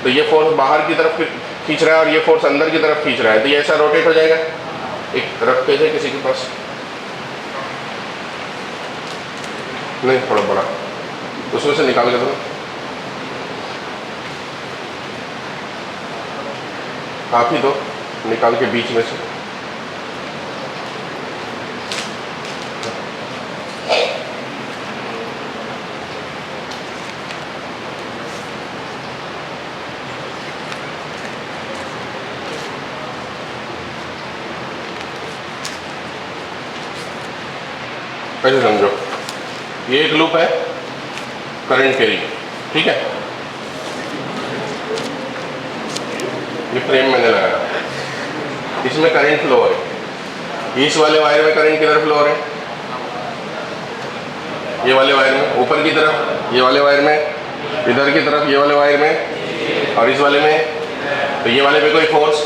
तो ये फोर्स बाहर की तरफ खींच रहा है और ये फोर्स अंदर की तरफ खींच रहा है, तो ये ऐसा रोटेट हो जाएगा। एक रफ पेज है किसी के पास? नहीं, थोड़ा बड़ा, उसमें से निकाल के दो। आप ही दो, निकाल के बीच में से। ऐसे समझो, ये एक लूप है करंट कैरी, ठीक है। ये फ्रेम मैंने लगाया, इसमें करंट फ्लो है, इस वाले वायर में करंट किधर फ्लो हो रहे हैं? ये वाले वायर में ऊपर की तरफ, ये वाले वायर में इधर की तरफ, ये वाले वायर में और इस वाले में। तो ये वाले पे कोई फोर्स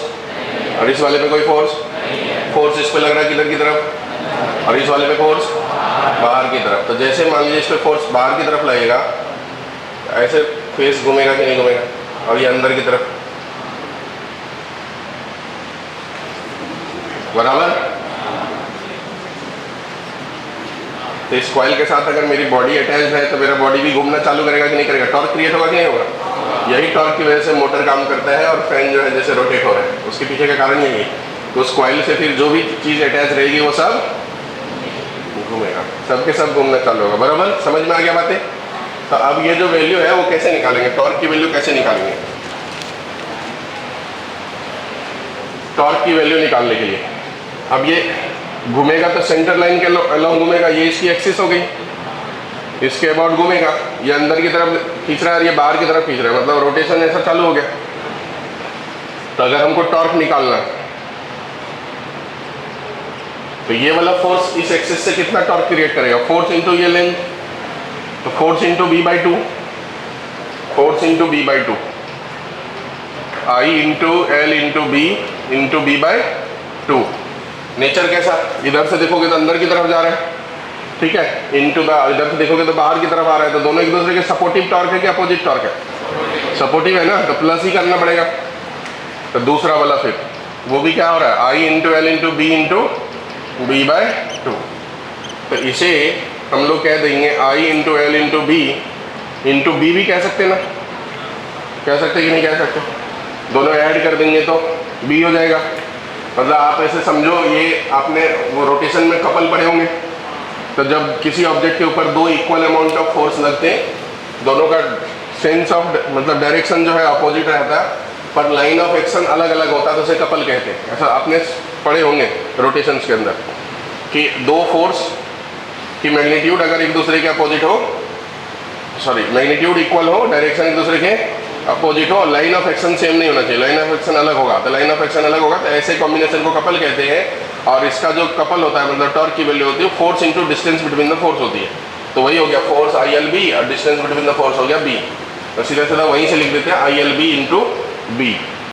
और इस वाले पे कोई फोर्स, फोर्स इस पे लग रहा है किधर की तरफ, और इस वाले पे फोर्स बाहर की तरफ। तो जैसे मान लीजिए इस पे फोर्स बाहर की तरफ लगेगा, ऐसे फेस घूमेगा कि नहीं घूमेगा, और ये अंदर की तरफ, बराबर। तो इस कॉइल के साथ अगर मेरी बॉडी अटैच्ड है तो मेरा बॉडी भी घूमना चालू करेगा कि नहीं करेगा? टॉर्क क्रिएट होगा कि नहीं होगा? यही टॉर्क की वजह से मोटर काम करता है और फैन जो है जैसे रोटेट हो रहा है, उसके पीछे का कारण यही है। तो उस कॉइल से फिर जो भी चीज़ अटैच रहेगी वो सब घूमेगा, सब के सब घूमना चालू होगा, बराबर। समझ में आ गया बातें? तो अब ये जो वैल्यू है वो कैसे निकालेंगे? टॉर्क की वैल्यू कैसे निकालेंगे? टॉर्क की वैल्यू निकालने के लिए अब ये घूमेगा तो सेंटर लाइन के अलोंग घूमेगा, ये इसकी एक्सिस हो गई, इसके अबाउट घूमेगा, ये अंदर की तरफ खींच रहा है और ये बाहर की तरफ खींच रहा है, मतलब रोटेशन ऐसा चालू हो गया। तो अगर हमको टॉर्क निकालना है तो ये वाला फोर्स इस एक्सिस से कितना टॉर्क क्रिएट करेगा? फोर्स इंटू ये लेंथ, तो force into b/2, force into b/2, I into L into B into b/2। Nature कैसा? इधर से देखोगे तो अंदर की तरफ जा रहा है, ठीक है, इंटू द, इधर से देखोगे तो बाहर की तरफ आ रहा है। तो दोनों एक दूसरे के सपोर्टिव टॉर्क है कि अपोजिट टॉर्क है? सपोर्टिव है ना, तो प्लस ही करना पड़ेगा। तो दूसरा वाला फिर वो भी क्या हो रहा है? I into L into B into b/2। तो इसे हम लोग कह देंगे I into L into B into B भी कह सकते ना? कह सकते कि नहीं कह सकते? दोनों ऐड कर देंगे तो B हो जाएगा। मतलब आप ऐसे समझो, ये आपने वो रोटेशन में कपल पढ़े होंगे, तो जब किसी ऑब्जेक्ट के ऊपर दो इक्वल अमाउंट ऑफ फोर्स लगते हैं, दोनों का सेंस ऑफ मतलब डायरेक्शन जो है अपोजिट रहता है, पर लाइन ऑफ एक्शन अलग अलग होता है, तो उसे कपल कहते हैं। ऐसा आपने पढ़े होंगे रोटेशंस के अंदर कि दो फोर्स की मैग्नीट्यूड अगर एक दूसरे के अपोजिट हो, सॉरी मैग्नीट्यूड इक्वल हो, डायरेक्शन एक दूसरे के अपोजिट हो, लाइन ऑफ एक्शन सेम नहीं होना चाहिए, लाइन ऑफ एक्शन अलग होगा। तो लाइन ऑफ एक्शन अलग होगा तो ऐसे कॉम्बिनेशन को कपल कहते हैं। और इसका जो कपल होता है मतलब टॉर्क की वैल्यू होती है force into distance between the force होती है। तो वही हो गया फोर्स ILB और डिस्टेंस बिटवीन द फोर्स हो गया B। तो सीधा सीधा वहीं से लिख देते हैं ILB इंटू B।